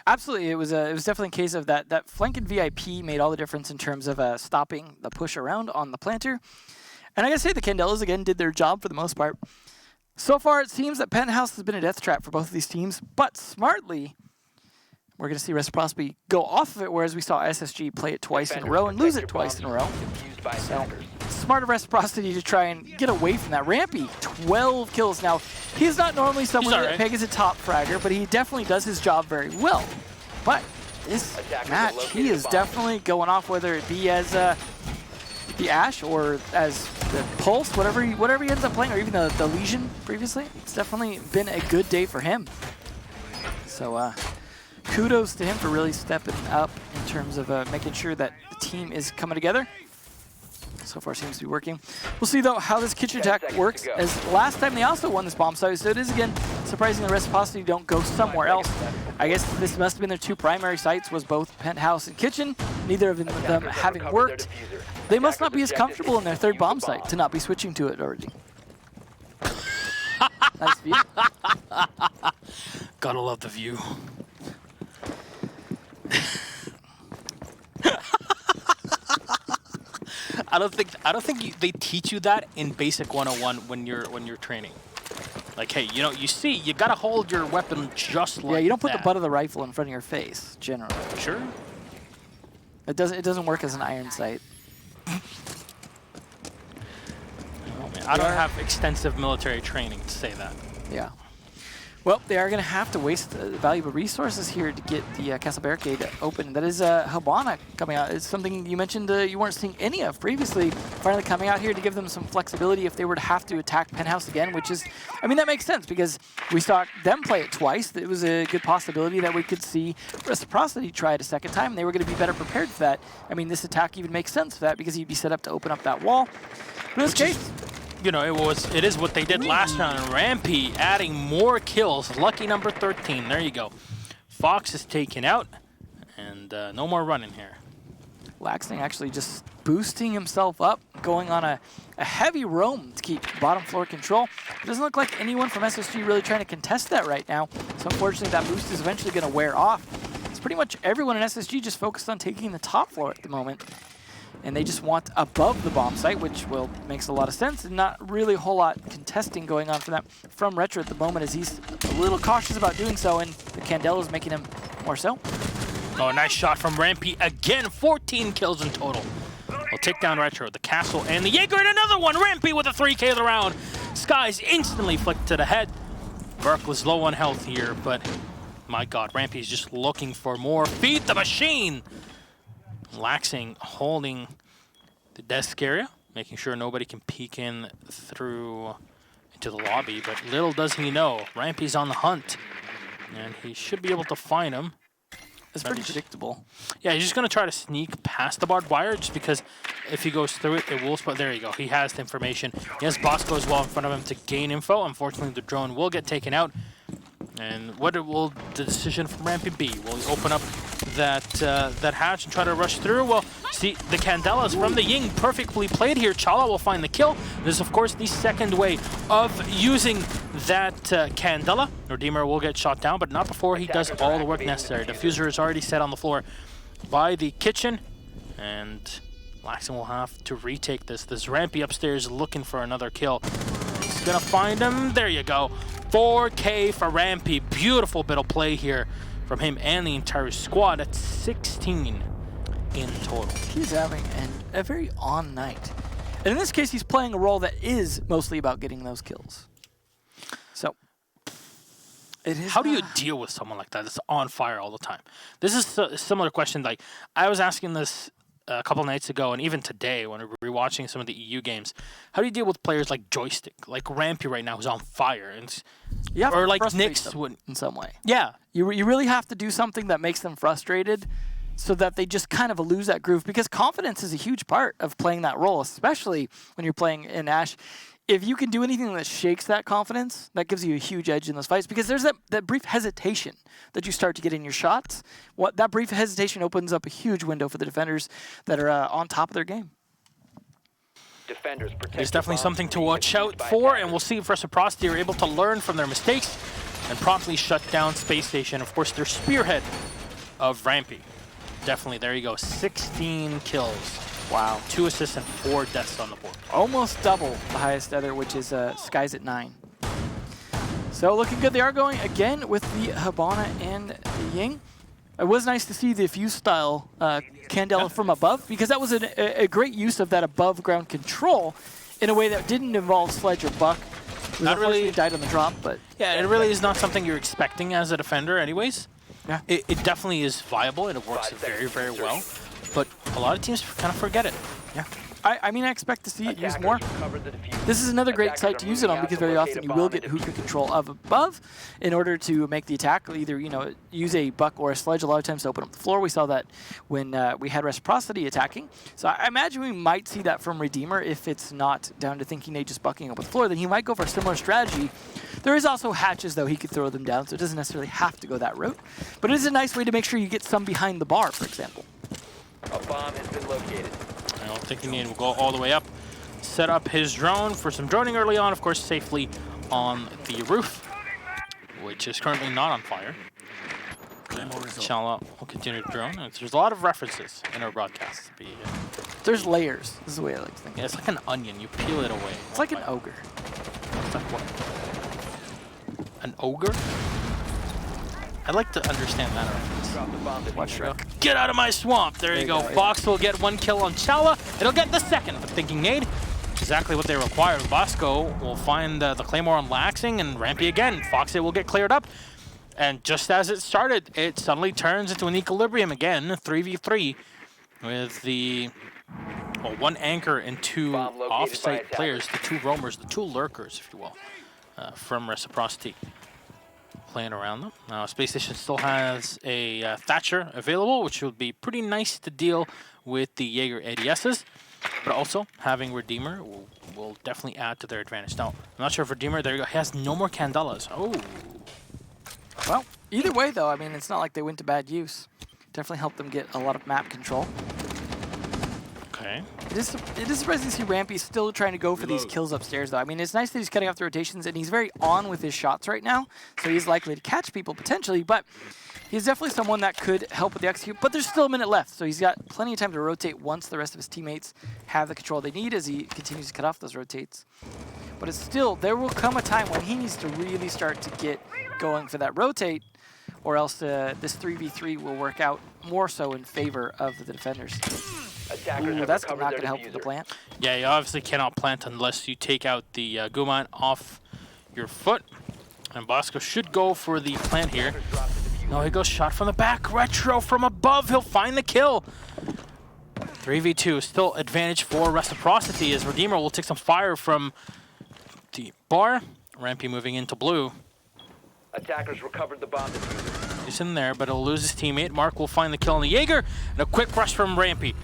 absolutely. It was definitely a case of that flank and VIP made all the difference in terms of stopping the push around on the planter. And I gotta say, the Candelas again did their job for the most part. So far, it seems that Penthouse has been a death trap for both of these teams, but smartly, we're going to see Reciprocity go off of it, whereas we saw SSG play it twice in a row and lose it twice in a row. So, smart of Reciprocity to try and get away from that. Rampy, 12 kills. Now, he's not normally someone that peg as a top fragger, but he definitely does his job very well. But this match, he is definitely going off, whether it be as the Ash or as the Pulse, whatever he ends up playing, or even the Legion previously. It's definitely been a good day for him. So, kudos to him for really stepping up in terms of making sure that the team is coming together. So far seems to be working. We'll see, though, how this kitchen attack works, as last time they also won this bomb site, so it is, again, surprising the Reciprocity don't go somewhere else. I guess this must have been their two primary sites, was both Penthouse and Kitchen, neither of them having worked. They must not be as comfortable in their third bomb site to not be switching to it already. Nice view. Gotta love the view. I don't think they teach you that in Basic 101 when you're training. Like, hey, you gotta hold your weapon just like that. Yeah, you don't put the butt of the rifle in front of your face, generally. Sure. It doesn't work as an iron sight. Oh, man. I don't have extensive military training to say that. Yeah. Well, they are going to have to waste valuable resources here to get the Castle Barricade open. That is Habana coming out. It's something you mentioned you weren't seeing any of previously. Finally coming out here to give them some flexibility if they were to have to attack Penthouse again, which is, I mean, that makes sense because we saw them play it twice. It was a good possibility that we could see Reciprocity try it a second time, and they were going to be better prepared for that. I mean, this attack even makes sense for that because he'd be set up to open up that wall. In this case, it is what they did last round. Rampy adding more kills. Lucky number 13. There you go. Fox is taken out, and no more running here. Laxing actually just boosting himself up, going on a heavy roam to keep bottom floor control. It doesn't look like anyone from SSG really trying to contest that right now. So unfortunately, that boost is eventually going to wear off. It's pretty much everyone in SSG just focused on taking the top floor at the moment. And they just want above the bomb site, which makes a lot of sense, and not really a whole lot contesting going on for that from Retro at the moment, as he's a little cautious about doing so, and the Candela is making him more so. Oh, nice shot from Rampy again. 14 kills in total. We'll take down Retro, the Castle, and the Jaeger, and another one. Rampy with a 3K of the round. Skies instantly flicked to the head. Burke was low on health here, but my God, Rampy's just looking for more. Feed the machine. Laxing holding the desk area, making sure nobody can peek in through into the lobby, but little does he know, Rampy's on the hunt, and he should be able to find him. It's pretty predictable. Yeah, he's just going to try to sneak past the barbed wire, just because if he goes through it, it will spot. There you go, he has the information. He has Bosco as well in front of him to gain info. Unfortunately, the drone will get taken out. And what will the decision from Rampy be? Will he open up that hatch and try to rush through? Well, see, the Candelas from the Ying perfectly played here. Chala will find the kill. This is, of course, the second way of using that Candela. Redeemer will get shot down, but not before he does all the work necessary. Diffuser is already set on the floor by the kitchen, and Laxon will have to retake this. This Rampy upstairs looking for another kill. He's gonna find him. There you go. 4K for Rampy. Beautiful bit of play here from him and the entire squad. At 16 in total. He's having a very on night. And in this case, he's playing a role that is mostly about getting those kills. So, it is. How do you deal with someone like that that's on fire all the time? This is a similar question. Like, I was asking this a couple nights ago, and even today when we're rewatching some of the EU games, how do you deal with players like Joystick, like Rampy right now, who's on fire, and or like Nyx in some way? Yeah, you really have to do something that makes them frustrated, so that they just kind of lose that groove. Because confidence is a huge part of playing that role, especially when you're playing in Ashe. If you can do anything that shakes that confidence, that gives you a huge edge in those fights. Because there's that brief hesitation that you start to get in your shots. That brief hesitation opens up a huge window for the defenders that are on top of their game. There's definitely something to watch out for, and we'll see if Reciprocity are able to learn from their mistakes and promptly shut down Spacestation. Of course, their spearhead of Rampy. Definitely, there you go, 16 kills. Wow. 2 assists and 4 deaths on the board. Almost double the highest ever, which is Skies at 9. So looking good. They are going again with the Hibana and the Ying. It was nice to see the Fuse style Candela from above, because that was a great use of that above ground control in a way that didn't involve Sledge or Buck. Not really died on the drop, but yeah, it really is not something you're expecting as a defender anyways. Yeah. It definitely is viable and it works very, very well. But a lot of teams kind of forget it. Yeah. I mean, I expect to see it used more. This is another great site to use it on, because very often you will get hookah control of above in order to make the attack. Either, use a Buck or a Sledge a lot of times to open up the floor. We saw that when we had Reciprocity attacking. So I imagine we might see that from Redeemer if it's not down to thinking they just bucking up with the floor. Then he might go for a similar strategy. There is also hatches, though. He could throw them down, so it doesn't necessarily have to go that route. But it is a nice way to make sure you get some behind the bar, for example. A bomb has been located. I don't think he will go all the way up. Set up his drone for some droning early on, of course, safely on the roof, which is currently not on fire. Chala will continue to drone. There's a lot of references in our broadcast. There's layers. This is the way I like to think. Yeah, it's like an onion. You peel it away. It's like an ogre. It's like what? An ogre? I'd like to understand that reference. Watch Shrek. Get out of my swamp! There you go. Fox will get 1 kill on Chala. It'll get the second for thinking nade. Exactly what they require. Bosco will find the Claymore on Laxing and Rampy again. Foxy will get cleared up. And just as it started, it suddenly turns into an equilibrium again. 3v3 with the 1 anchor and 2 off-site players, the 2 roamers, the 2 lurkers, if you will, from Reciprocity playing around them. Now, Spacestation still has a Thatcher available, which would be pretty nice to deal with the Jaeger ADSs. But also, having Redeemer will definitely add to their advantage. Now, I'm not sure if Redeemer, there you go, he has no more Candelas. Oh. Well, either way, though, I mean, it's not like they went to bad use. Definitely helped them get a lot of map control. Okay. It is surprising to see Rampy still trying to go for these kills upstairs, though. I mean, it's nice that he's cutting off the rotations, and he's very on with his shots right now, so he's likely to catch people potentially, but he's definitely someone that could help with the execute. But there's still a minute left, so he's got plenty of time to rotate once the rest of his teammates have the control they need as he continues to cut off those rotates. But it's still, there will come a time when he needs to really start to get going for that rotate, or else this 3v3 will work out more so in favor of the defenders. Ooh, that's not going to help with the plant. Yeah, you obviously cannot plant unless you take out the Guman off your foot. And Bosco should go for the plant here. No, he goes shot from the back. Retro from above. He'll find the kill. 3v2, still advantage for Reciprocity as Redeemer will take some fire from the bar. Rampy moving into blue. Attackers recovered the bomb diffuser. He's in there, but he'll lose his teammate. Mark will find the kill on the Jaeger. And a quick rush from Rampy.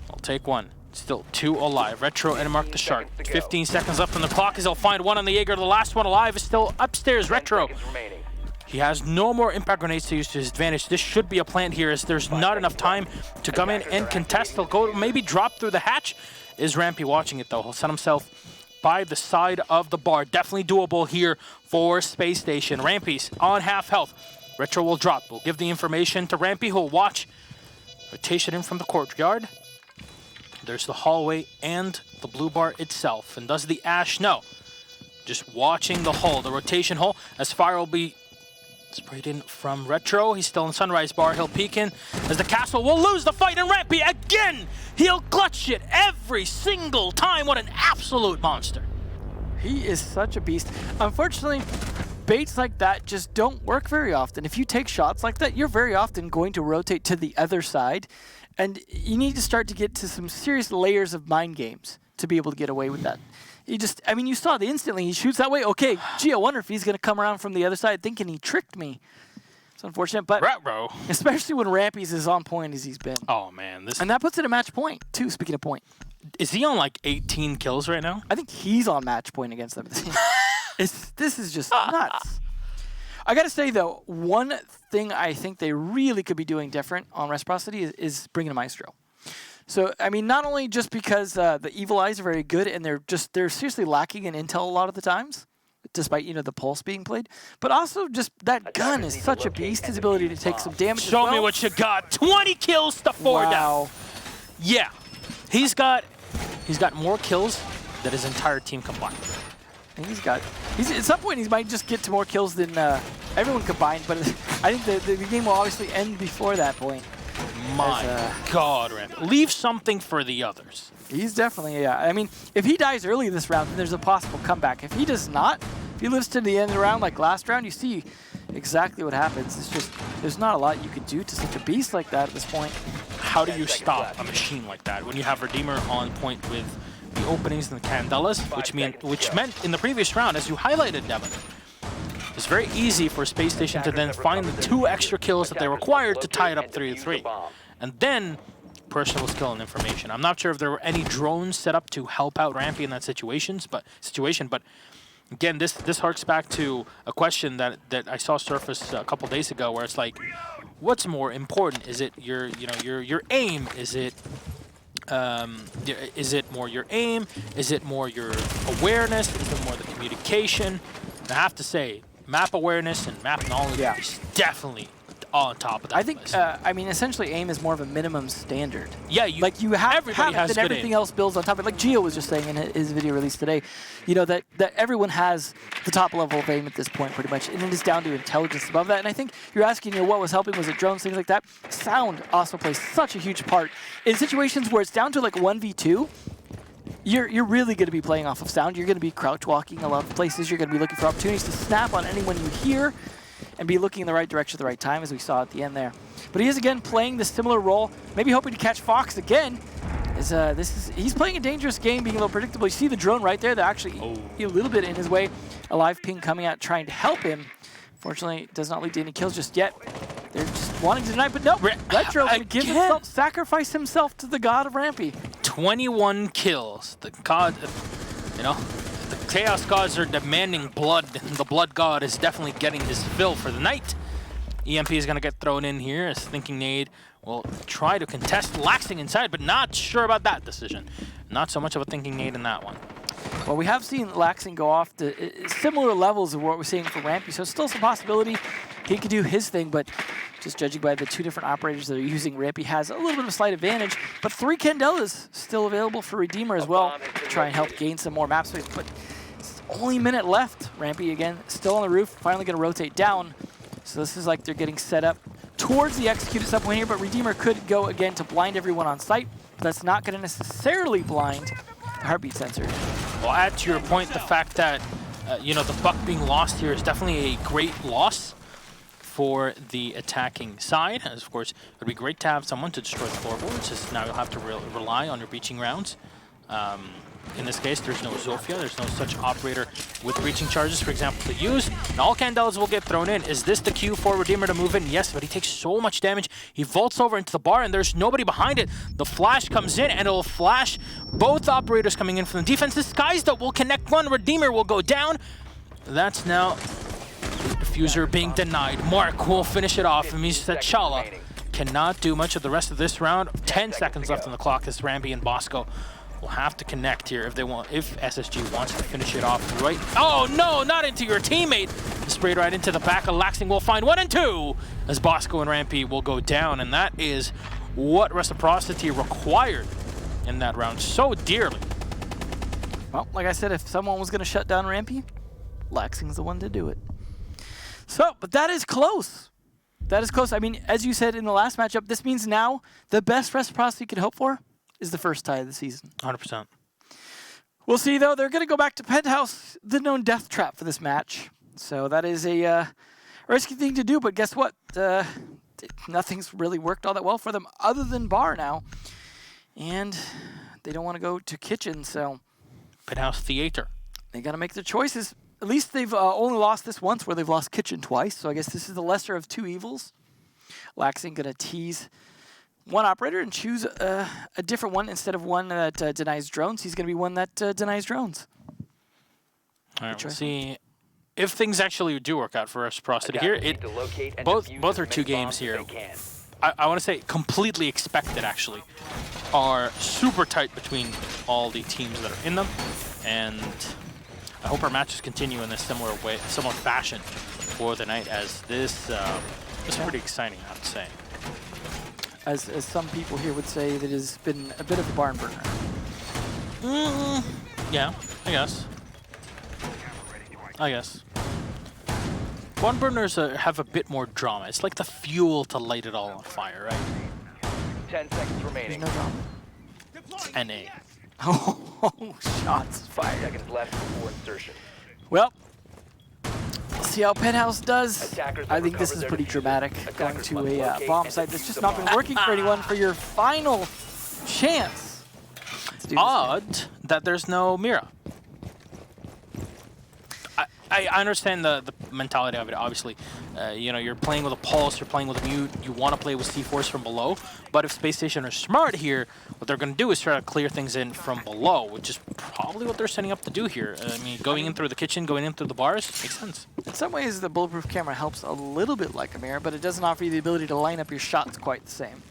I'll take 1. Still 2 alive. Retro and Mark the Shark. 15 seconds left on the clock as he'll find 1 on the Jaeger. The last one alive is still upstairs. Retro. He has no more impact grenades to use to his advantage. This should be a plant here as there's not enough time to come in and contest. He'll go maybe drop through the hatch. Is Rampy watching it though? He'll set himself by the side of the bar. Definitely doable here for Space Station. Rampy's on half health. Retro will drop. We'll give the information to Rampy, who'll watch. Rotation in from the courtyard. There's the hallway and the blue bar itself. And does the Ashe know? Just watching the hole, the rotation hole, as fire will be sprayed in from Retro. He's still in Sunrise bar. He'll peek in as the castle will lose the fight. And Rampy again, he'll clutch it every single time. What an absolute monster. He is such a beast. Unfortunately, baits like that just don't work very often. If you take shots like that, you're very often going to rotate to the other side, and you need to start to get to some serious layers of mind games to be able to get away with that. I mean, you saw the instantly he shoots that way. Okay, gee, I wonder if he's going to come around from the other side thinking he tricked me. It's unfortunate, but especially when Rampy's as on point as he's been. Oh, man. And that puts it at match point, too, speaking of point. Is he on like 18 kills right now? I think he's on match point against them. This is just nuts. I got to say, though, one thing I think they really could be doing different on Reciprocity is bringing a Maestro. So, I mean, not only just because the Evil Eyes are very good and they're seriously lacking in intel a lot of the times, despite, the pulse being played, but also just that gun is such a beast, his ability to take some damage as well. Show me what you got. 20 kills to 4 down. Yeah. He's got more kills than his entire team combined. And at some point he might just get to more kills than everyone combined, but I think the game will obviously end before that point. My God, Rampy. Leave something for the others. He's definitely, yeah. I mean, if he dies early this round, then there's a possible comeback. If he does not, if he lives to the end of the round like last round, you see exactly what happens. It's just, there's not a lot you could do to such a beast like that at this point. How do you stop a machine like that when you have Redeemer on point with the openings and the Candelas, which meant in the previous round, as you highlighted, Devin, it's very easy for Spacestation to then find the 2 extra kills that they required to tie it up 3-3. And then personal skill and information. I'm not sure if there were any drones set up to help out Rampy in that situation, but again, this harks back to a question that I saw surface a couple days ago, where it's like, what's more important? Is it your aim? Is it more your aim? Is it more your awareness? Is it more the communication? And I have to say, map awareness and map knowledge is definitely on top of that. I think, I mean, essentially aim is more of a minimum standard. Yeah, you have everybody has good everything else builds on top of it. Like Gio was just saying in his video release today, that everyone has the top level of aim at this point pretty much, and it is down to intelligence above that. And I think you're asking, what was helping? Was it drones, things like that? Sound also plays such a huge part. In situations where it's down to like 1v2, you're really going to be playing off of sound. You're going to be crouch walking a lot of places. You're going to be looking for opportunities to snap on anyone you hear and be looking in the right direction at the right time, as we saw at the end there. But he is again playing the similar role, maybe hoping to catch Fox again. He's playing a dangerous game, being a little predictable. You see the drone right there, that actually a little bit in his way. A live ping coming out trying to help him. Fortunately, it does not lead to any kills just yet. They're just wanting to deny, but no. Retro going to give himself, sacrifice himself to the god of Rampy. 21 kills. The god, the Chaos Gods are demanding blood, and the Blood God is definitely getting his fill for the night. EMP is going to get thrown in here as Thinking Nade will try to contest Laxing inside, but not sure about that decision. Not so much of a Thinking Nade in that one. Well, we have seen Laxing go off to similar levels of what we're seeing for Rampy, so it's still some possibility he could do his thing, but just judging by the 2 different operators that are using, Rampy has a little bit of a slight advantage, but 3 Candelas still available for Redeemer as well to try and help gain some more map space, but it's only a minute left. Rampy, again, still on the roof, finally going to rotate down, so this is like they're getting set up towards the execute at some point here, but Redeemer could go again to blind everyone on site, but that's not going to necessarily blind the heartbeat sensor. Well, add to your point the fact that, the buck being lost here is definitely a great loss for the attacking side. As of course, it would be great to have someone to destroy the floorboards, as now you'll have to rely on your breaching rounds. In this case, there's no Zofia, there's no such operator with breaching charges, for example, to use. And all Candelas will get thrown in. Is this the cue for Redeemer to move in? Yes, but he takes so much damage. He vaults over into the bar, and there's nobody behind it. The flash comes in, and it'll flash both operators coming in from the defense. The Sky's will connect one. Redeemer will go down. That's now Diffuser being denied. Mark will finish it off. It means that Chala cannot do much of the rest of this round. 10 seconds left on the clock as Rampy and Bosco will have to connect here if SSG wants to finish it off right. Oh no, not into your teammate. Sprayed right into the back of Laxing. Will find 1 and 2 as Bosco and Rampy will go down, and that is what Reciprocity required in that round so dearly. Well, like I said, if someone was going to shut down Rampy, Laxing's the one to do it. So, but that is close. That is close. I mean, as you said in the last matchup, this means now the best Reciprocity could hope for is the first tie of the season. 100%. We'll see, though. They're going to go back to Penthouse, the known death trap for this match. So that is a risky thing to do, but guess what? Nothing's really worked all that well for them other than bar now. And they don't want to go to kitchen, so Penthouse Theater. they got to make their choices. At least they've only lost this once where they've lost kitchen twice, so I guess this is the lesser of two evils. Laxing going to tease one operator and choose a different one instead of one that denies drones. He's going to be one that denies drones. All right, we'll see if things actually do work out for Reciprocity here. Both are 2 games here. I want to say completely expected, actually, are super tight between all the teams that are in them, and I hope our matches continue in this similar fashion for the night, as this is pretty exciting, I have to say. As some people here would say, that has been a bit of a barn burner. Yeah, I guess. Barn burners have a bit more drama. It's like the fuel to light it all on fire, right? 10 seconds remaining. There's no drama. NA. Oh, shots 5 fired. seconds left before insertion. Well, we'll see how Penthouse does. Attackers I have think this recovered is their pretty diffuser. dramatic. Going Attackers to must a locate bomb and site that's defuse just the not been bomb. working for anyone for your final chance. Let's do this. Odd that there's no Mira. I understand the mentality of it, obviously. You know, you're playing with a pulse, you're playing with a mute, you want to play with C4s from below, but if Spacestation are smart here, what they're going to do is try to clear things in from below, which is probably what they're setting up to do here. I mean, going in through the kitchen, going in through the bars, makes sense. In some ways, the bulletproof camera helps a little bit like a mirror, but it doesn't offer you the ability to line up your shots quite the same.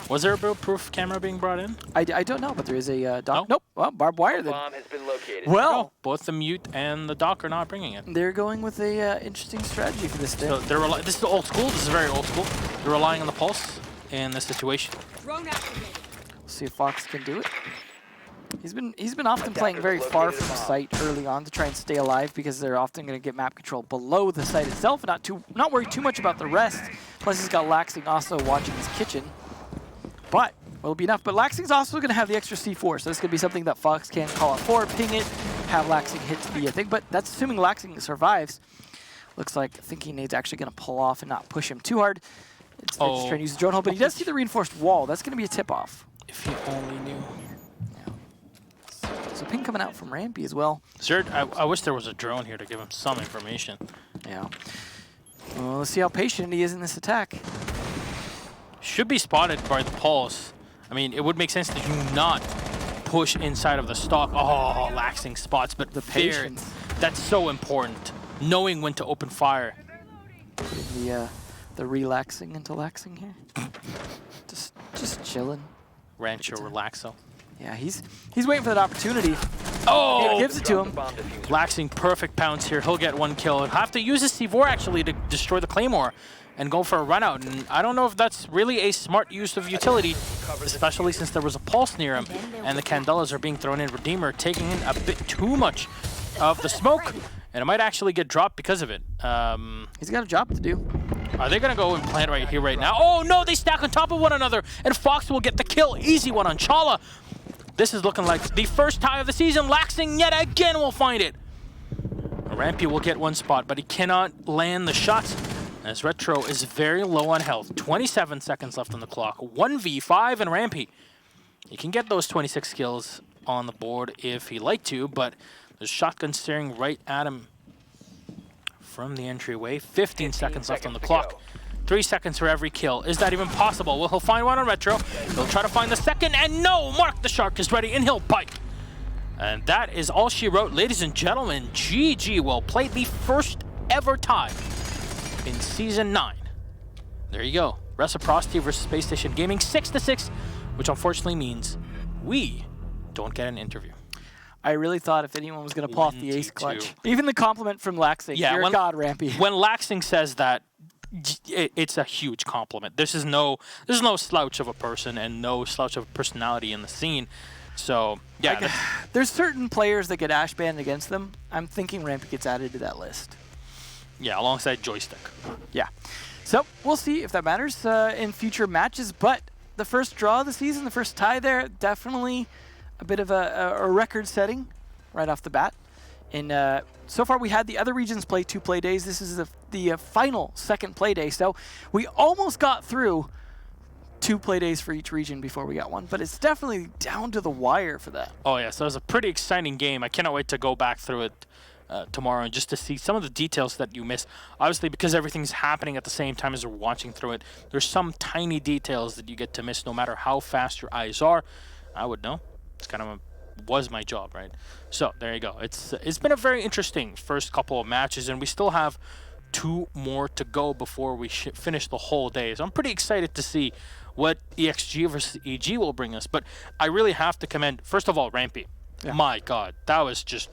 Was there a bulletproof camera being brought in? I don't know, but there is a dock. No? Nope. Well, barbed wire then. Bomb has been located. Well, Both the mute and the dock are not bringing it. they're going with a interesting strategy for this day. So this is old school. This is very old school. They're relying on the pulse in this situation. Drone activated. We'll see if Fox can do it. He's been often playing very far from site early on to try and stay alive, because they're often going to get map control below the site itself, and not worry too much about the rest. Plus, he's got Laxing also watching his kitchen. But will it be enough? But Laxing's also going to have the extra C4, so this could be something that Fox can call out for, ping it, have Laxing hit the thing. But that's assuming Laxing survives. Looks like Thinking Nade's actually going to pull off and not push him too hard. It's just trying to use the drone hole, but he does see the reinforced wall. That's going to be a tip-off. If he only knew. So ping coming out from Rampy as well. Zerd, I wish there was a drone here to give him some information. Yeah. Well, let's see how patient he is in this attack. Should be spotted by the pulse. I mean, it would make sense to do not push inside of the stock. Oh, Laxing spots, but The patience. That's so important. Knowing when to open fire. Putting the relaxing into Laxing here. just chilling. Rancho Relaxo. Yeah, he's waiting for that opportunity. Oh! It gives it to him. Bomb diffuser. Laxing perfect pounce here. He'll get 1 kill. He'll have to use his C4 actually to destroy the Claymore and go for a run out. And I don't know if that's really a smart use of utility, especially since there was a pulse near him and the Candelas are being thrown in. Redeemer taking in a bit too much of the smoke, and it might actually get dropped because of it. He's got a job to do. Are they going to go and plant right here right now? Oh no, they stack on top of one another, and Fox will get the kill. Easy one on Chala. This is looking like the first tie of the season. Laxing yet again will find it. Rampy will get 1 spot, but he cannot land the shots, as Retro is very low on health. 27 seconds left on the clock. 1v5 and Rampy. He can get those 26 kills on the board if he like to, but there's shotgun staring right at him from the entryway. 15 seconds left on the clock. 3 seconds for every kill. Is that even possible? Well, he'll find one on Retro. He'll try to find the second, and no! Mark the Shark is ready, and he'll bite. And that is all she wrote. Ladies and gentlemen, GG well played. The first ever tie in Season 9. There you go. Reciprocity versus Spacestation Gaming, 6-6, which unfortunately means we don't get an interview. I really thought if anyone was going to pull off the ace 22. clutch. Even the compliment from Laxing. Yeah, You're a god, Rampy. When Laxing says that, it's a huge compliment. This is no slouch of a person and no slouch of personality in the scene. So yeah, There's certain players that get ash banned against them. I'm thinking Rampy gets added to that list. yeah, alongside Joystick. Yeah. So we'll see if that matters in future matches. But the first draw of the season, the first tie there, definitely a bit of a record setting right off the bat. And so far, we had the other regions play 2 play days. This is the final second play day. So we almost got through 2 play days for each region before we got one. But it's definitely down to the wire for that. Oh, yeah. So it was a pretty exciting game. I cannot wait to go back through it tomorrow and just to see some of the details that you missed. Obviously, because everything's happening at the same time as we're watching through it, there's some tiny details that you get to miss no matter how fast your eyes are. I would know. It's kind of was my job, right? So there you go. It's been a very interesting first couple of matches, and we still have 2 more to go before we finish the whole day. So I'm pretty excited to see what EXG versus EG will bring us. But I really have to commend, first of all, Rampy. Yeah. My God, that was just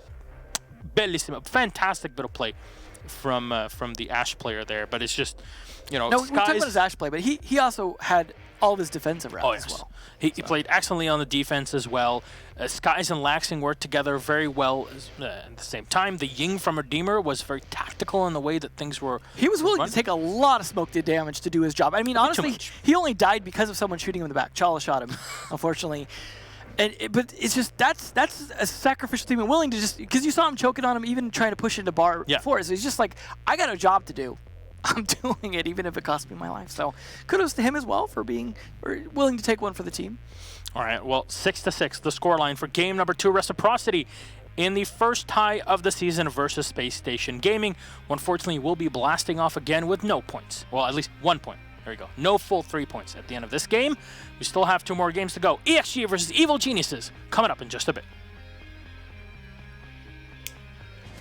bellissimo, fantastic bit of play from the Ash player there. But it's just, you know, no, we're talking about his Ash play, but he also had all of his defensive rounds as well. He played excellently on the defense as well. Skies and Laxing worked together very well at the same time. The Ying from Redeemer was very tactical in the way that things were. He was willing to take a lot of smoke damage to do his job. I mean, honestly, he only died because of someone shooting him in the back. Chala shot him, unfortunately. But it's just that's a sacrificial team and willing to just, because you saw him choking on him, even trying to push into bar before. So he's just like, I got a job to do. I'm doing it, even if it costs me my life. So kudos to him as well for being willing to take one for the team. All right, well, 6-6, the scoreline for game number 2, Reciprocity, in the first tie of the season versus Space Station Gaming. Unfortunately, we'll be blasting off again with no points. Well, at least 1 point. There you go. No full 3 points at the end of this game. We still have 2 more games to go. EXG versus Evil Geniuses coming up in just a bit.